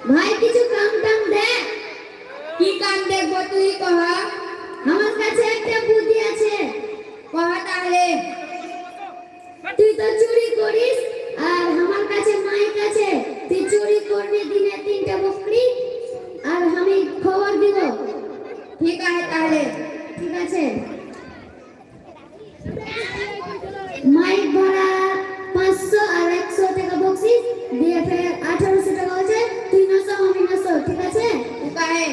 ভাই কিছু কাম টাম দে। কি কাম দেখবো তুই কহ? আমার কাছে একটা বুদ্ধি আছে। কহ তাহলে। তুই তো চুরি করিস আর আমার কাছে মাইক আছে, তুই চুরি করবি দিনে 3টা বকরি আর আমি খবর দিব। ঠিক আছে তাহলে। ঠিক আছে, মাইক ভাড়া 500 আর 100 টাকা বকশিস দিয়ে ফের 1800 টাকা হচ্ছে, তুই 900 আমি 900, ঠিক আছে? ঠিক আছে।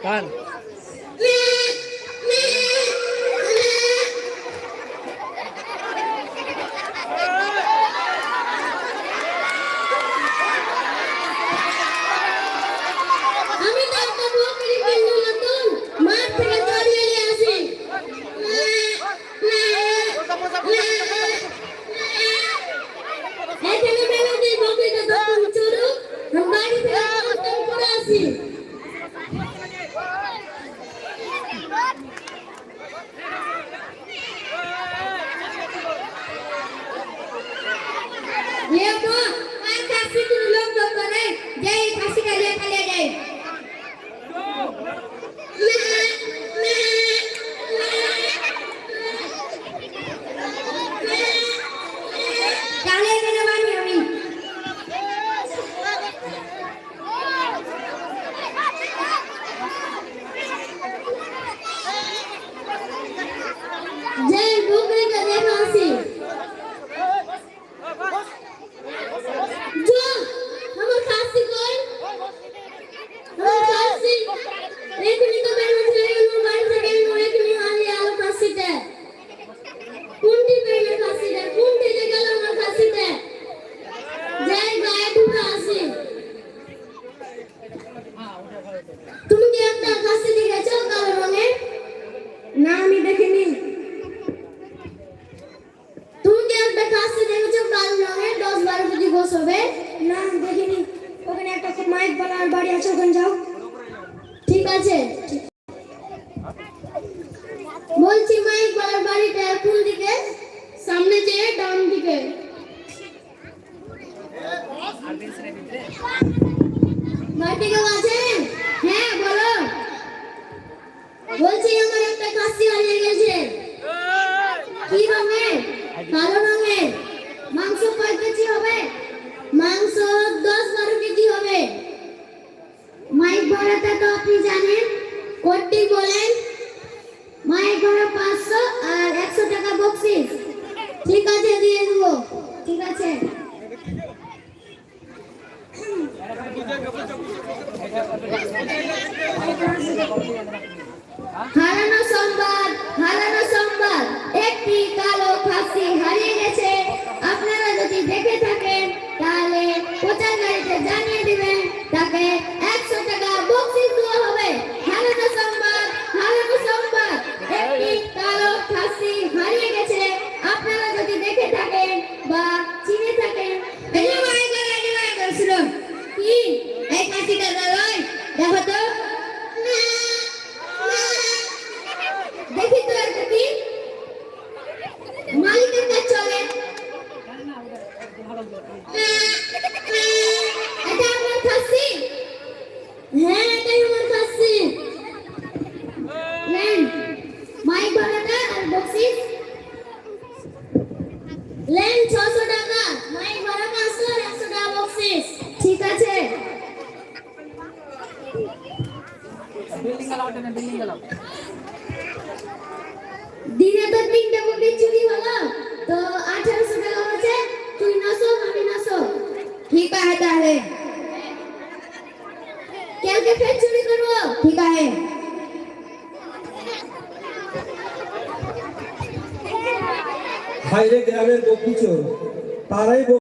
কান আমি তো একটা বকরি কিনলাম নতুন, মাঠ থেকে চড়িয়ে নিয়ে আসি। এখানে মেলা দিয়ে বকরিটা তখন চড়ু, আমি বাড়ি থেকে নতুন করে আসি। ये तो मैं खासी तुम लोग तो करे जय खासी का ले ले जाए। काले मेरे वाली हमी जय बकरी का देखा आसी। जो हमर खासी कोई हमर खासी एक मिनट तो मेरे मुझे नो बारी से गई नो एक मिनट आ गया आलो खासी ते कुंडी पहले खासी ते कुंडी जे गल हमर खासी ते जय गाय ढूंढा आसी। तुम কি একটা খাসি দেখেছো কালো রঙের? ना আমি দেখিনি। তুমি কি একটা খাসি দেখেছো কালো রঙের 10-12 কেজি গোস হবে? না আমি দেখিনি। ওখানে একটা খুব মাইক বানার বাড়ি আছে, ওখানে যাও। ঠিক আছে, বলছি মাইক বাড়ার বাড়িটা কোন দিকে? সামনে যে ডান দিকে। বাড়িতে কেউ আছেন? হ্যাঁ বলো। বলছি আমার একটা খাসি হারিয়ে গেছে। কি রঙের? কালো রঙের। মাংস কয় কেজি হবে? মাংস 10-12 কেজি হবে। মাইক ভাড়াটা তো আপনি জানেন, কোটি বলেন। মাইক ভাড়া 500 আর 100 টাকা বকশিস। ঠিক আছে, দিয়ে দেবো। ঠিক আছে। হারানো সংবাদ একটি কালো খাসি হারিয়ে গেছে। আপনারা যদি দেখে থাকেন তাহলে প্রচার গাড়িতে জানিয়ে দিবেন, তাকে 100 টাকা বকশিস দেওয়া হবে। হারানো সংবাদ একটি কালো খাসি হারিয়ে গেছে। আপনারা যদি দেখে থাকেন বা চিনে থাকেন, এই মাইক শুনো কি এই খাসিটা লয় দেখো তো। দেখি তো একটা কি মালিকের কাছে চলে। এটা আমার খাসি? হ্যাঁ এটাই আমার খাসি। নেন মাইক ভাড়াটা আর বকশিস। নেন 600 টাকা, মাইক ভাড়া 500 আর 100 টাকা বকশিস। ঠিক আছে। বিল্ডিং গেলাম বিল্ডিং গেলাম দিনে তো 3টা বকরি চুরি হলো, তো 1800 টাকা হচ্ছে, তুই 900 আমি 900। ঠিক আছে তাহলে। কালকে ফের চুরি করবো। ঠিক আছে। হাইরে গ্রামের বকরি চোর, তারাই